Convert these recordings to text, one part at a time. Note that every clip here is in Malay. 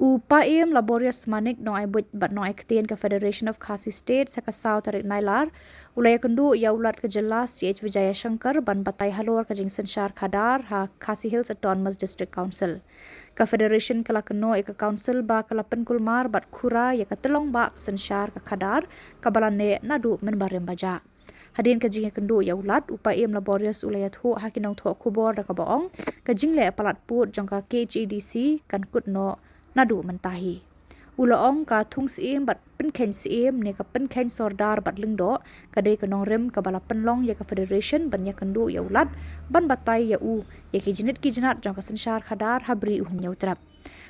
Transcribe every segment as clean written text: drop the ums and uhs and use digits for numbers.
Upaim laborious manik no ai but no ai ketien ke Federation of Khasi States ka South tarik nailar ulai kendu ya ulat ke jelas CH Vijaya Shankar ban batai halor ke jingsen shar khadar ha Khasi Hills Autonomous District Council ka Federation kala keno ek council ba kala penkulmar bat khura ya ka telong ba sen shar ka khadar kabalane nadu menbarem baja hadin ka jinge kendu ya ulat upaim laborious ulayat ho hakinong tho khubor da ka baong ka jingle palat put jongka KHEDC kan kutno nadu mentahi uloong ka thung sim bat penken sim ne ka penken sordar bat lingdo kadai kanong rem ka bala penlong ya ka Federation ban ya kendu ya ulat ban batai ya u ya ki jinat jong ka senshar khadar habri u nyautrap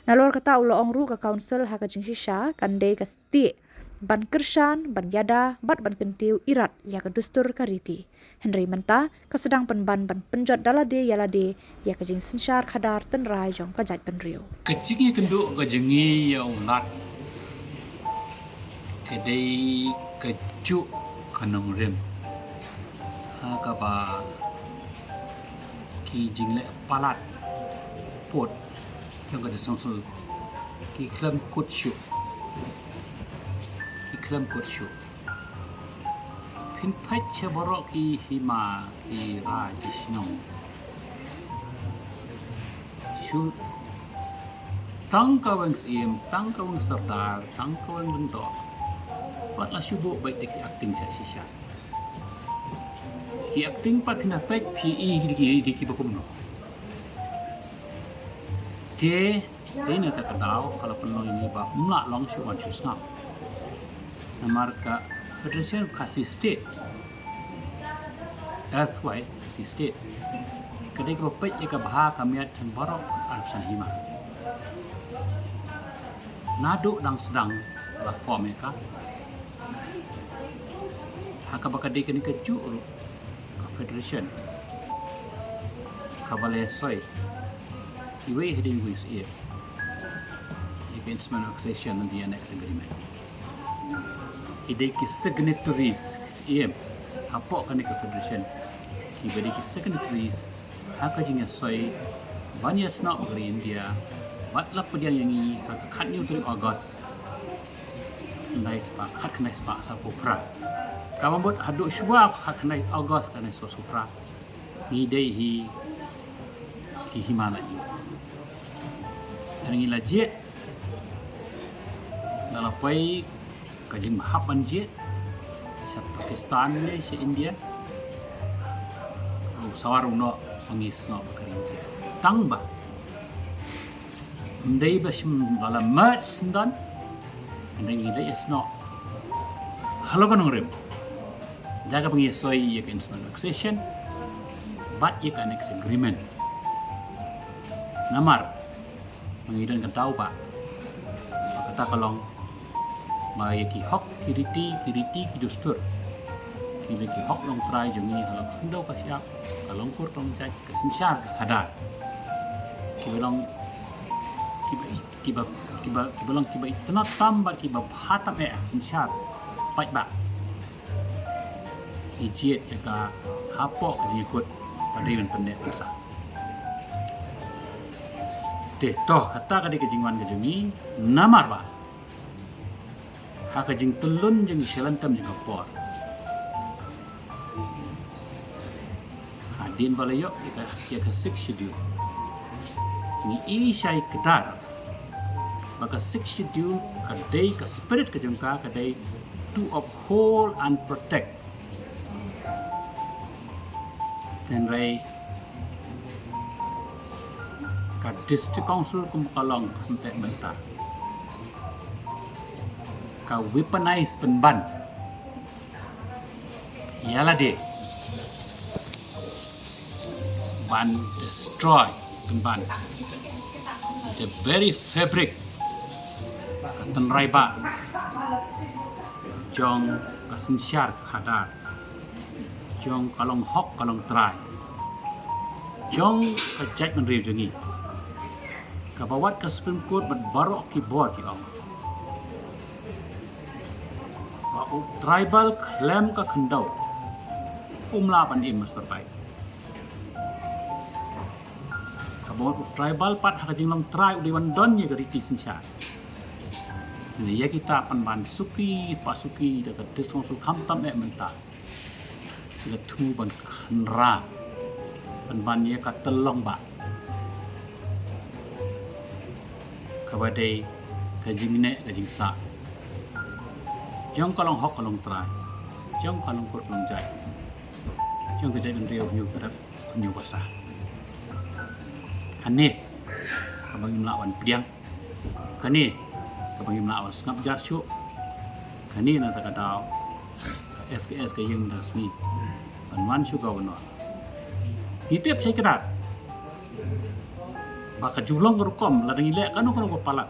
nalor kata uloong ru ka council ha ka jingshisha kandai ka sti ban kershan ban yada bat ban kentiu irat ya ka dustur kariti Henry menta ka sedang ban penjot dalade yalade ya ka jing senshar khadar ten rai jong ka jat penriu Keciknya kenduk ke jengi ya ulat kedai kejuk kanong rem ha kapa ki jingle palat pot yang kada songsul ki klam kut syu pin pach borok ki hima ki ra ki snong syu tang kawang sim, tang kawang sardar, tang kawang bentok. Patlah syubuk baik deki acting saya sisa. Ki acting pat kena pek PE deki bakum no. Ini tak kedau kalau penuh ini bah mulak long syuban syusngap. Namar ka Federation Khasi State. Earthway Khasi State. Kedai ka pek ika bahar kamiat barok Arab Sanhima. Nado dang sedang platform mereka haka bakade kini keju ka Federation ka balai soy iwe heading with it against annexation and the annex agreement ide ki signatories em hapok kan ka Federation ki badi ki signatories haka jinga soy banyak snak dari India Batlah pediang yang ini kat ni untuk Ogos, nice pak, kat nice pak sapupra. Kamu buat haduk syua kat nice Ogos kat nice sapupra. Ni day hi Himalaya. Dan ini lajit, lalapai kajing mahapan jit, se Pakistan ni, se India. Sawarung no pengis no bakar India. Tangba. Ndai basim lala mat sendan ndai ngilai esno halo kanong rem jaga pengisoi ya instant accession but ya annex agreement namar mengidan ketau pak kata kalong mai ki hok kiriti kidustur ki hok long try jungi halo kendo ka siap kalong kur tong cai kesensyar kadar ki belong kiba itna tambah kiba hatam sensyar pai ba ijiet ka hapok ikut padian pendek masa toh kata ka dikejingwan kejungi namar ba haka jing telun jing selantam jing por hadin balayok kita ka 6 schedule ni isai kedar maka 6 schedule kadai ke spirit ke jengka kadai to uphold and protect dan rai ka district council kumkalang sampai mentah ka weaponize penban ialah dia ban destroy penban the very fabric tenrai ba jong kasensyar khadar jong kalong hok kalong trai jong kajat menriu jengi kabawat ke Supreme Court berbarok keyboard ki tribal claim ka khendau umla pan im terbaik kabot tribal pat hak jing long try udi wan don ye gari tisin sha ni ya kita pan ban suki pasuki dekat desong sul kam tam menta le tu ban khanra pan ban ye ka telong ba kabadai ka jing ne ka jing sa jong kalong hok kalong try jong kalong put long jai jong ka jai riau nyu terap nyu basa kani kabang imlawan piang kani kabang imlawan ngap jar chu kani na ta kadau FKS ka yang dah sni panwan chu ka wono hitep sai kedat baka julong rukom la ding le kanu kanu kepala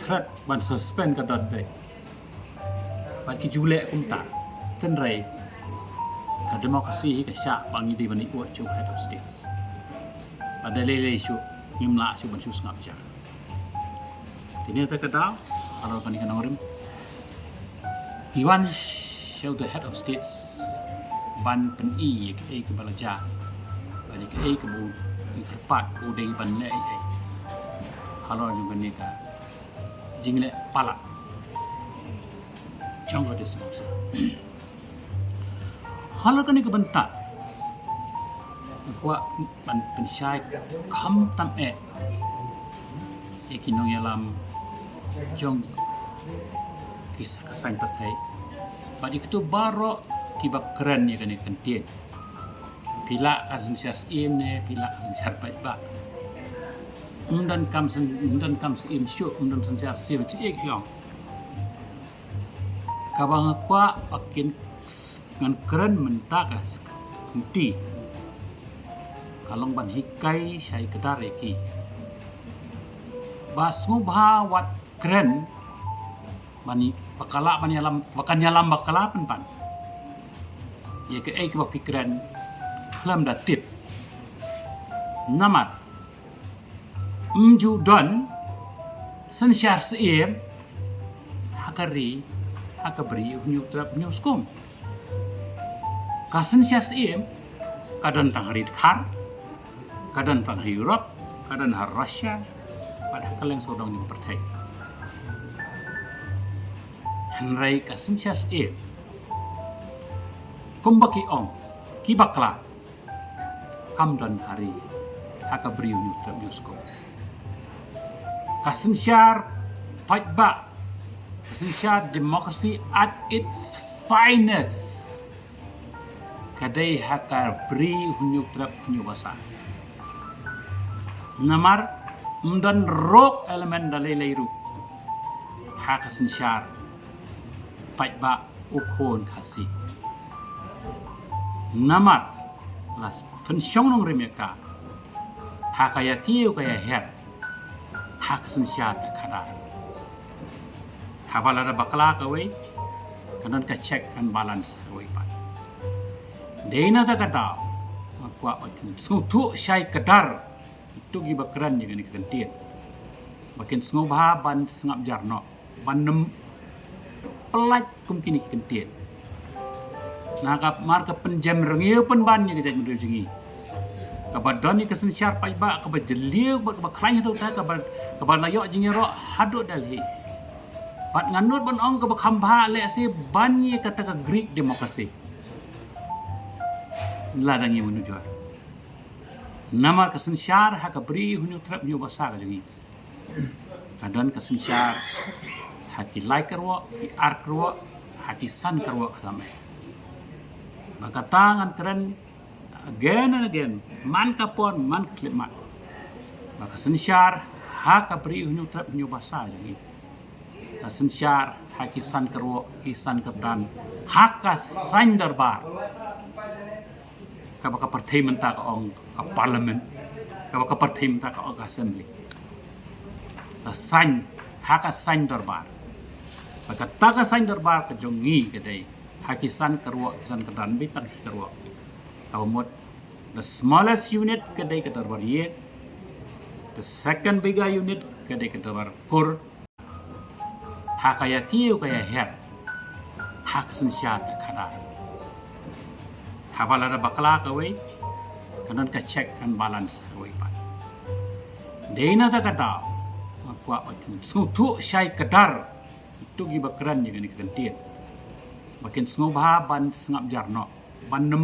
threat ban suspend ka dot be ban ki jule kum ta ten rai ka demokrasi ka sha bangi di bani uat chu head of states pada lele chu imla chu ban chu ngap jar tini ta kadau kalau kan ikan orang Iwan show the head of states ban pen i ke balaja bani ke ke bu kerpat udai ban le kalau juga ni ka jingle pala janggo de semasa kalau kan ke bentak kuat ban pensyai kam tam kinong yalam jong kisah kesan tertai pada itu baru kibak keren ya kan ikan pila kasen sias im ne pila kasen siar baik ba undan kam im syu undan sen siar sim ci ek yong kabang kwa pakin ngan keren mentaka henti kalong ban hikai syai kedar eki basu bha wat keren bani bakala bani alam bakan yalam bakala pan ya ke ek bak pikiran lam da tip namat mju don sen syar seem hakari hakabri nyu trap nyu skom kasen syar seem kadan tang hari khar kadan tang Europe kadan har Russia pada kaleng sodong ni pertai Henry kasen syar seem kumbaki ong kibakla kamdan hari hakabri nyu trap nyu skom kasen syar pajba kasen syar demokrasi at its finest kadai hakar beri hunyuk trap hunyuk basa namar mdan rok elemen dalai leiru hakasen syar pajba ukhon khasi namar las pensyong nong remeka hakaya kiu kaya her hakasen syar ka khada habala da bakla ka we kanan ka check and balance we pa deina ta kata akwa makin sutu syai kadar itu gi bakran ni gani kentin makin sngo bha ban sngap jarno ban nem pelaj kum kini kentin nakap mar ka penjam rengiu pen ban ni gajak mudul jingi kabadon ni kesen syar pai ba ka bajeliu ba khlain hadu ta ka ba layo jingi ro hadu dalhi pat nganut ban ong ka khamba le si ban ni kata ka Greek demokrasi ladangi menuju namar kesen syar ha ka bri hunu trap nyu basa ka jingi kadon kesen syar hati like karwa ki ar karwa hati san karwa khamai tangan keren again and again man kapon man klimat maka sensyar haka beri hunyu trap hunyu basa lagi sensyar hakisan kerwo kisan ketan haka sain darbar kabaka partai menta ka ong ka parlimen kabaka partai menta ka ong assembly sain haka sain darbar maka taka sain darbar ka jongi kedai hakisan kerwo kisan ketan bitang kerwo Kaumut, the smallest unit kedai kedarbar ye, the second bigger unit kedai kedarbar kur, hakaya kiu kaya her, hak sensya ke kadar. Habala da bakla kawe, kanan ka check and balance hoi pa deina ta kata makwa sung tu syai kadar itu gi bakran ni kan tien makin sung ba ban sngap jarno ban nem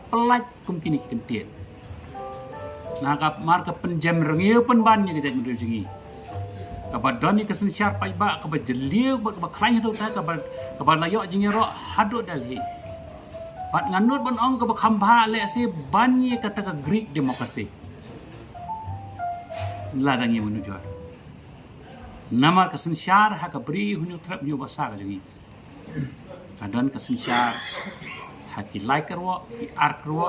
pelaj kum kini kan tien nakap mar ka penjam rengiu pen ban ni ke mudul jingi kabadon ni kesen syar pai ba ka bajeliu ba khlai tu ta ka ba layok jingi ro hadu dalhi bat nganut bon ong ka bakhamba le si ban ni kata ka Greek demokrasi ladangi menuju namar kesen syar ha ka bri hunu trap ni basa ka jingi kadon kesen syar haki like karwo ki ark karwo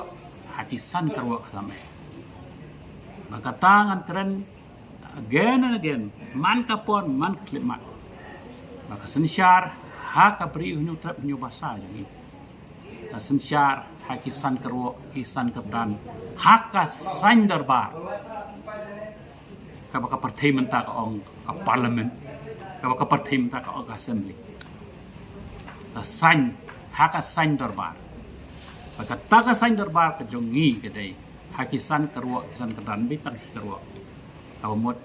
haki san karwo khamai Makatangan keren again and again man kapon man klimat maka sensyar haka beri hunu trap hunu basa jadi sensyar haki san kerwo kisan kaptan haka san darbar ka partai menta ka ong ka parlimen ka partai menta ka ong assembly san haka san darbar maka taka san darbar ka jongi kedai hakisan kerwo san kedan bitang kerwo awamot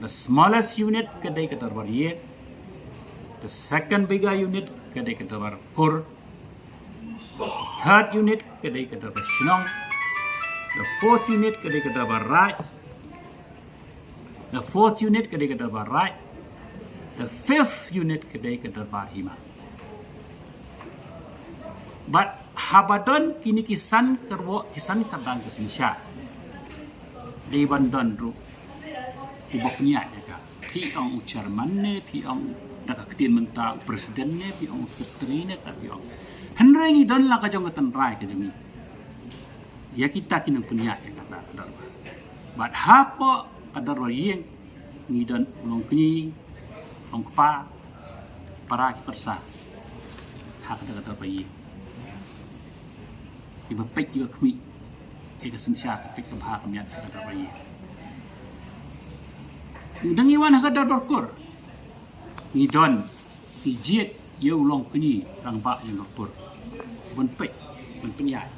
the smallest unit kedai ke darbar ye the second bigger unit kedai ke darbar kur third unit kedai ke darbar shinong the fourth unit kedai ke darbar right the fourth unit kedai ke darbar right the fifth unit kedai ke darbar hima but habadon kini kisan kerwo kisan kadang kesensyar di bandon ru iboknya ya pi ong chairman ne pi ong dak ketin menta presiden ne pi ong sekretari ne pi ong henrengi don la ka jong tan rai ke jemi ya kita kini punya ya kata kadar bat hapo kadar yeng ngidon ulong kini ong pa para persa hak kadar bayi iba pek iba kmi eka sensyar pek kebha kamiat kada bayi ndang iwan kada dorkur ngidon ijiet ye ulong kini rang ba yang dorkur bon pek bon penyai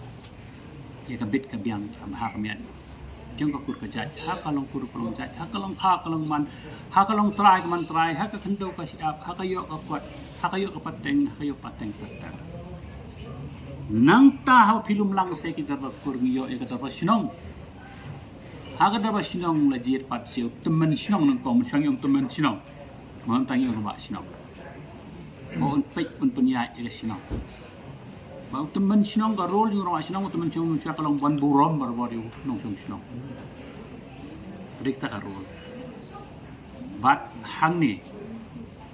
ye kabit kabiang kebha kamiat jeng ka kur kajat ha kalong kur kalong jat ha kalong man ha kalong try man try ha ka kendo ka siap ha kayo ka kuat ha kayo ka pateng ha kayo pateng tetap nang tahu film lang se kita berkurngio e kata pasinong haga da pasinong lajir pat siu temen sinong nang kom sang yang temen sinong man tangi ro ba sinong on pek on punya e sinong bau temen sinong ga rol ro sinong temen sinong nu kalong ban burom bar nong sinong dikta ka rol bat hang ni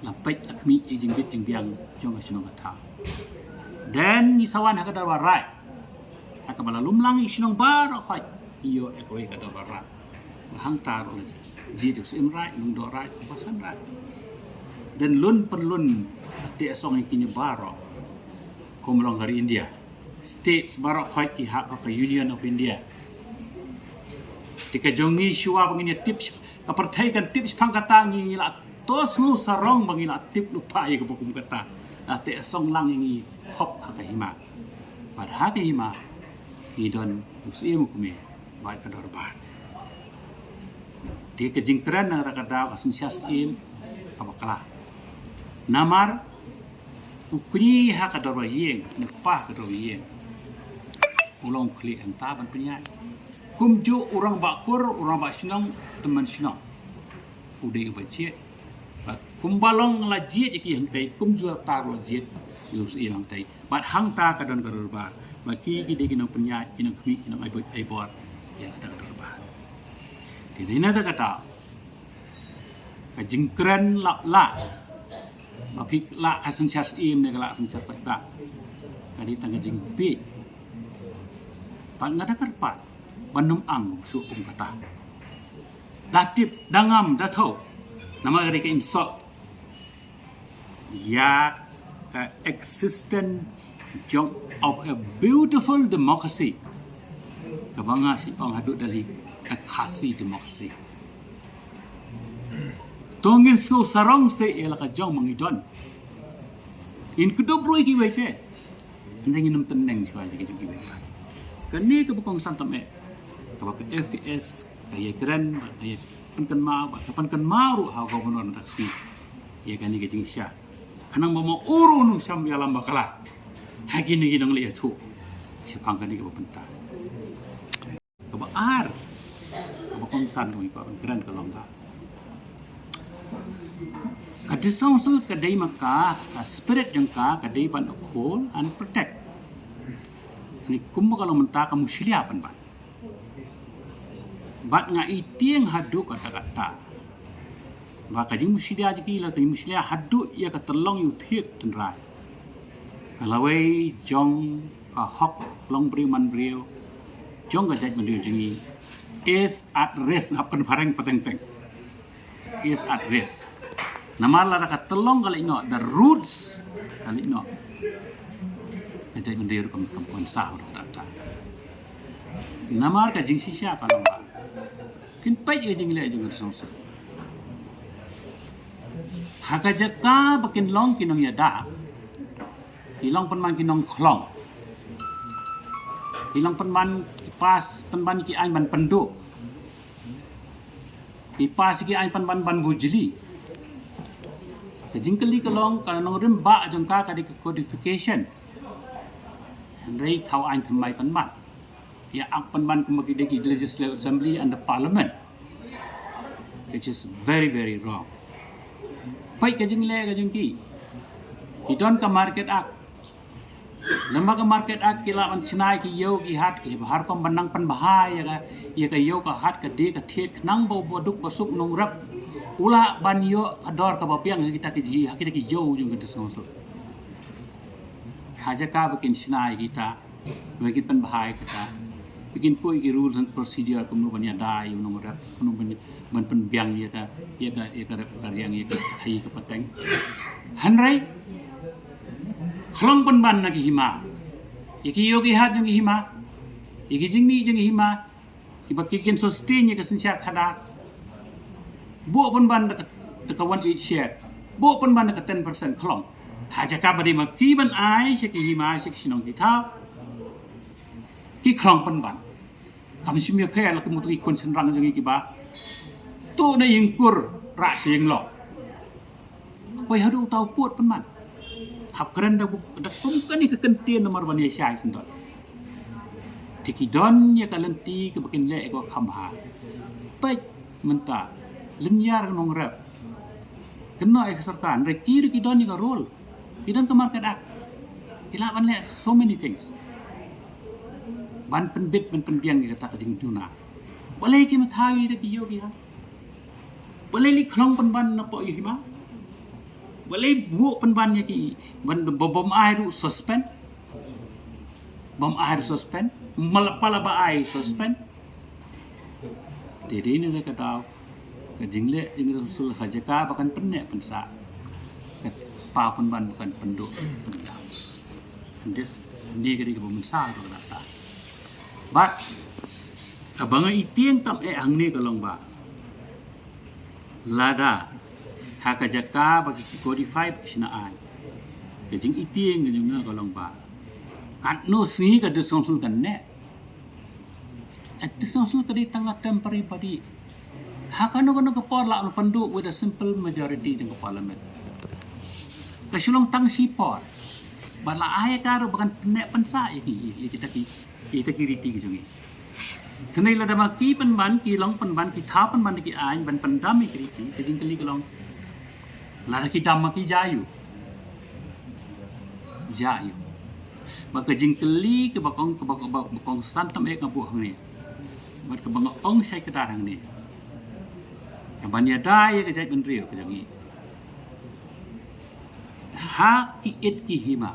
la pek akmi e jingbit jingbiang jong sinong kata dan isawan haka darbar rai haka bala lumlang isinong baro khai iyo ekoy ka darbar rai hang taro ji dus imrai lung do rai pasan rai dan lun perlun te song ikini baro komlong hari India states baro khai ki hak ka Union of India tika jongi shua bangini tips ka partai kan tips pangkata ngila tos mu sarong bangila tip lupa ye ka bukum kata te song lang ini khop hakahima bar hakahima idon usim kume bai kadar bar dia kejingkran nang rakada asensias im abakala namar ukni hakadar yeng nepah kadar yeng ulong kli enta ban punya kumju orang bakur orang basinong teman sinong udai bacie kumbalong la jiet iki hang tai kum jua taro jiet yus i hang tai bat hang ta kadon kador ba maki ki de kinong penya kinong kmi kinong ai bor ya ta kador ba di dina ta kata ka jingkran la mapik la asen chas im ne kala asen chas ba kadi tang jingpi pan ngada karpat banum ang su kata latip dangam datho nama mereka insok ya existence of a beautiful democracy kabanga si ong hadut dari a khasi democracy tongin so sarong se ela ka jong mangidon in kudo broi ki wete ndeng inum teneng swa ki ki wete Kani ke bukong santam ke FKS ke keren ye penkan mau hau gubernur taksi ye kani ke jingsya kanang mau urun sam ya lamba kala hagi ni gidang le tu sipang kani ke benta ke ar ke bukong san ko keren ke lomba kadisang sul kadai maka spirit yang kadai pan hold and protect ni kumba kalau mentah kamu silia pan ban bat nga itieng hadu kata-kata maka jing musilia jiki la jing musilia hadu ia ka telong yu thiet tenrai kalawai jong ka hok long briu man briu jong ka jaj mandiu jingi is at risk apkan barang pateng-teng is at risk namala ka telong kali no the roots kali no kajai mendir kampung sah data namar ka jing sisya kalau ba kin pai ye jing le jing songsa haka jaka bakin long kinong ya da hilong penman kinong klong hilong penman pas penman ki an ban penduk pas ki an penman ban bujli jingkeli kelong kalau nong rim ba jongka ka di codification Henry thau an thamai penman ya ak penman kemaki deki legislative assembly and the parliament which is very very wrong pai ka jingle ka jingki idon ka market ak lamba ka market ak kila an chinai ki yo ki hat ki bahar ko banang pan bahai ya ka yo ka hat ka de ka thet nang bo boduk basuk nong rap ula ban yo ador ka bapiang kita ki yo jung ka tsong haja ka bakin chinai kita bagi pan bahai kita bikin pui ki rules and procedure kumnu banya dai nong rap kumnu ban pen biang ya ka karyang ya ka hai ka pateng hanrai khlong pan ban na ki hima iki yogi hat jong hima iki jingmi jong hima ki bakikin sustain ya ka sinsya khada bo pan ban ta ka 1/8 share bo pan ban ka 10% khlong haja ka bari ma ki ban ai se ki hima se ki sinong ki tha ki khlong pan ban kami simya phe la ku mutu kon sen rang jong ki ba tu na yingkur ra sing lo pai hadu tau puat pan man hap keren da kum kan ni kekentian nomor bani syai sendot tikidon ya kalenti ke bakin le ko khamha pai menta lemyar nong rap kena ai kesertaan reki kidon ni ka role kidon ke market ak ila ban le so many things ban penbit ban penbiang ni kata jing tuna boleh ki mathawi de ki yogi ha boleh li khlong penban na po yima boleh bu penban ya ki ban bom air suspend bom air suspend malapala ba ai suspend tedi ni kata ke jingle jing rasul hajaka bahkan pennek pensa pa penban bukan penduk pendiam this ni kiri ke pemensa data but abang itieng tam ang ni kalong ba lada haka jaka bagi codify sinaan kejing itieng jung na kalong ba kan no si ka disongsul kan ne at disongsul ka di tangga temporary body haka no ka por la pandu with a simple majority jeng parliament kasulong tang sipor bala ay karo bakan nek pensa iki kita kiriti gitu. Kenai lada maki penban ki long penban ki tha penban ki ain ban pendam kiriti kejing kali kelong lada ki dam maki jayu maka jing kali ke bakong santam ek ngabuh ni mat ke bang ong sai ke darang ni ban ya dai ke jai benrio ke jangi ha ki it ki hima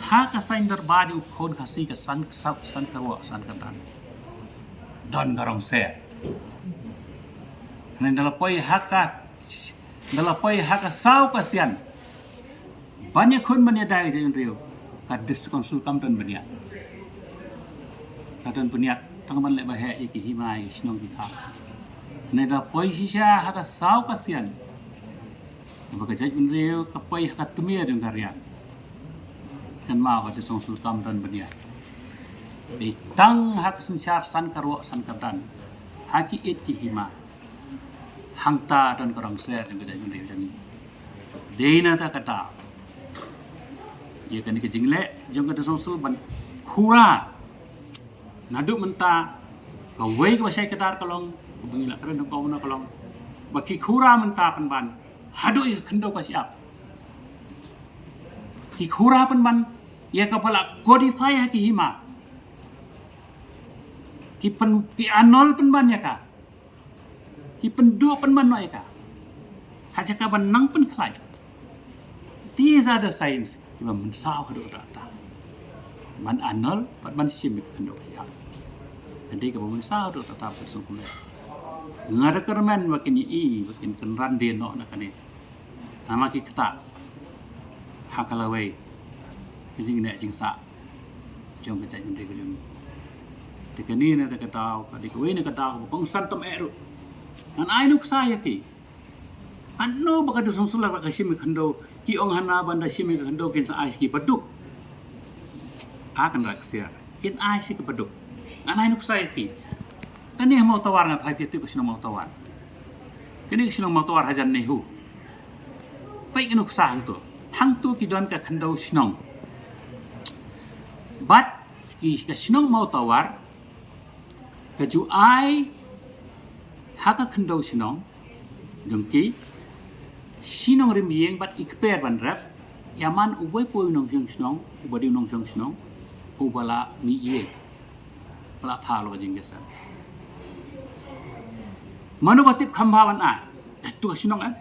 ha ka sain darbadi ukhon khasi ka san karwa san katan don garong se nan dalapoi haka sau kasian banyak khun banya dai jain rio ka diskonsul kamtan banya katan banya tangman le bahe iki himai snong kita nan dalapoi sisa haka sau kasian maka jain rio kapoi haka tumia jong karya kan mau ka disong sultam dan benia di tang hak sensyar san karwa san kadan haki it ki hima hangta dan korang ser yang kejai mendiri jami dena ta kata ia kan ke jingle jong kata songsul ban khura nadu menta ka wei ka sai kadar kalong bangila keren ko na kalong baki khura menta pan ban hadu i khando ka siap ki khura pan ban ia ka pala codify ha ki hima ki anol pan ban ya ka ki pendu pan ban no ya ka khaja ka ban nang pan khlai these are the signs ki man sao hadu data man anol ban sim khando ya nanti ka ban sao hadu data pat sung kum ngada kermen makin i makin kenran de no na kane nama ki kata hakalawai jing ne jing sa jong ka jai nanti ka jong tekani na ta kata ka di ko ne kata ko kong santam eru an ai nuk sa ya ki anno baka do sungsula ka sim khando ki ong hana banda sim khando kin sa ai ki paduk akan raksia kin ai si ki paduk an ai nuk sa ya ki kani mau tawar na thai ti ko sino mau tawar kini sino mau tawar hajan nehu pai kinuk sa hang tu ki don ka khando sinong but ki ka sinong mau tawar ka ju ai haka khando sinong dongki sinong rim yeng bat ikper ban rap yaman uboi poi nong jong sinong ubadi nong jong sinong ubala mi ye pala thalo jing gesa manu batip khambawan a tu sinong an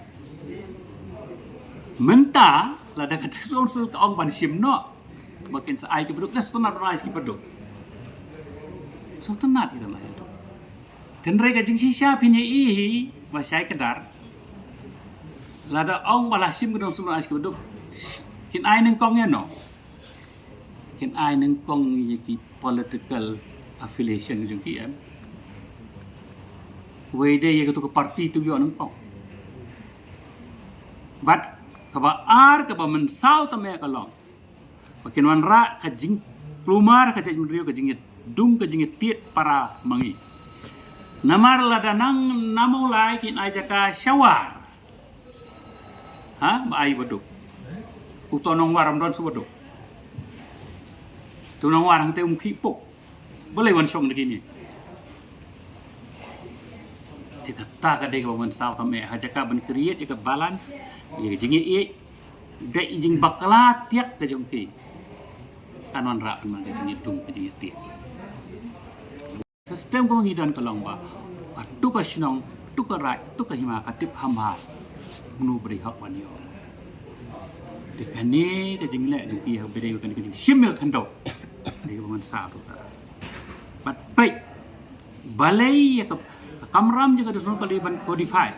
menta la da kata sonsul ka ong ban sim no makin sa ai ki beduk das tunat rais ki beduk so tunat ki sama itu tenre ka jing sisa pinye i wa sai kedar la da ong bala sim ka sul rais ki beduk kin ai neng kong ya no kin ai neng kong ki political affiliation jung ki em wede ye ka parti tu yo neng kong but kaba ar kaba mensau tame kalong makin wan ra ka jing plumar ka jing mrio ka jingit dung ka jingit tiet para mangi namar la danang namulai kin aja ka syawar ha ba ai beduk utonong waram don subeduk tunong warang te khipuk boleh wan song begini tikata ka de ka mensau tame haja ka ban create ka balance ye jingi e dai jing bakla tiak ka jongki kanon ra pan ka jingi tung ka jingi tiak sistem ko ngidan kalong ba atu ka sinong tu ka rai tu ka hima ka tip hama nu beri hak wan yo de kani ka jing le jongki ha beri ka jing sim ka khando de ko man sa tu ta bat pai balai ya ka kamram juga dusno kali ban codify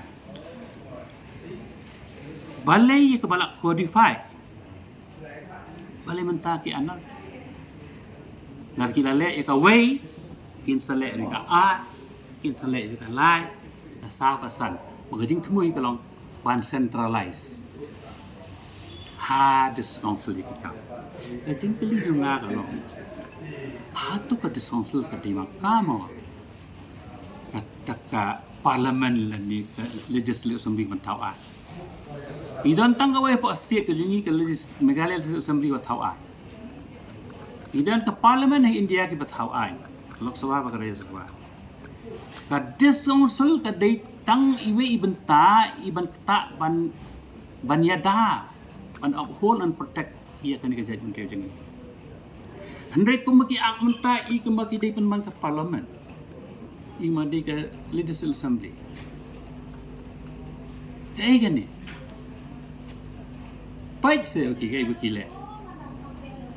balai ke balak codify balai menta ki anal nar ki lale ka way kin sale ni ka a kin sale ni ka lai ka sao ka san magajing tmui ka long one centralize ha disongsul ki ka jing kali junga ka long ha tu ka disongsul ka di makamo ka parlimen la ni ka legislative assembly man tau a idan tangga wai po state ke jungi ke Meghalaya assembly wa tau a idan ke parlimen hai India ki bathau a lok sabha ba ka raya sabha ka disongsul ka dei tang iwe ibenta iban ta ban yada ban uphold and protect ia kan ke judgment ke jungi handai kumaki ak menta I kumaki dei pan man ka parlimen I madi ka legislative assembly gani baik se okay kai bukile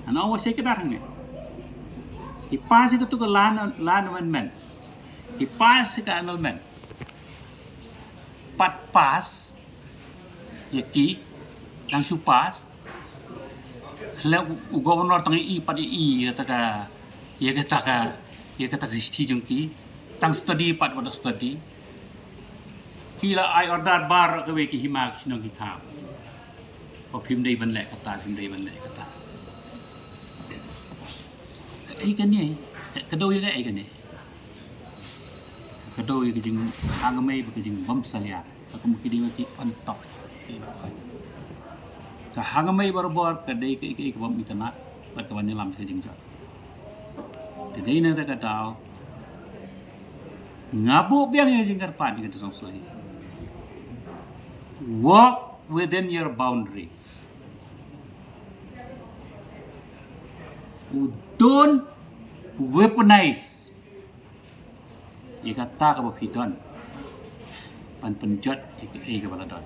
ana wa se kedar nge ipas itu ke lan amendment ipas ke annulment pat pas yaki yang supas kalau gubernur tangi I padi I kata ka ya kata ka histi jungki tang study pat pada study kila ai order bar ke we ki hima sinong hitam pim dei ban le kata ai kan ni kedau juga ai kan ni kedau yang kejing agamai kejing bom salia aku mungkin dia mati on top sa hagamai barbor kedai ke bom internet berkawan ni lam sejing jot kedai na ta katau ngabuk biang yang jingkar pan ni kata song walk within your boundary. Don't weaponize. Ia kata ke bapidon. Pan penjat ke baladon.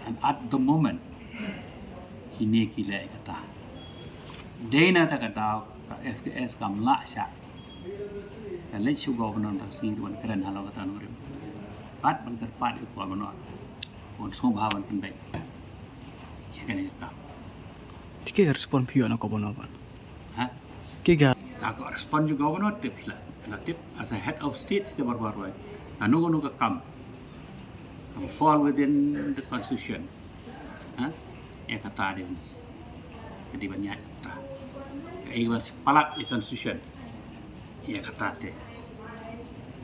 And at the moment, kini kila kata. Dena tak kata FKS kam laksa. Dan let you go benon tak sini tuan keren halau kata nurim. Pat ban kerpat itu kuat benon. On semua bahawan penbaik. Ia kan kata. Tiga respon pion aku bonoban. Ha? Kiga. Aku respon juga benar tip lah. Tip as a head of state sebar-baru. Anu ke kam. Kamu fall within the constitution. Ha? Ya kata dia. Jadi banyak kata. Iwan palat di constitution. Ya kata dia.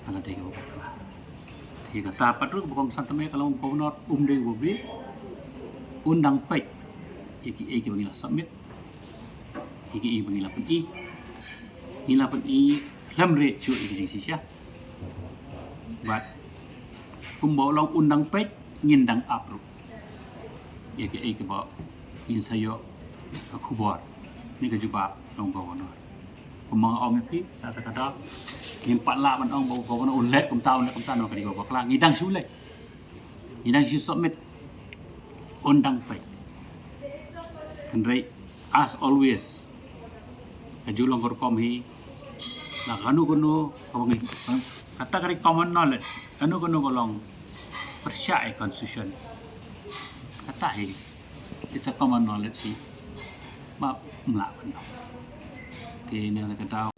Ala dia ke bawah. Dia kata apa tu bukan santai kalau benar dia bobi. Undang baik. Iki bagi submit. Iki bagi lapan i. Ini lapan i lam ratio iki sih. But kumbolong undang pek ngindang apro. Iki bawa insayo kubor. Ni kejuba long gawano. Kumang om pi kata ngimpat la man ong bawa gawano ulet kum tahu no kadi bawa klang ngidang sulai. Ngidang si submit undang pek. Kendrai as always kajulong korkom hi na kanu kata kari common knowledge anu kanu kolong percaya constitution kata hi it's a common knowledge hi ma melawan di ni kata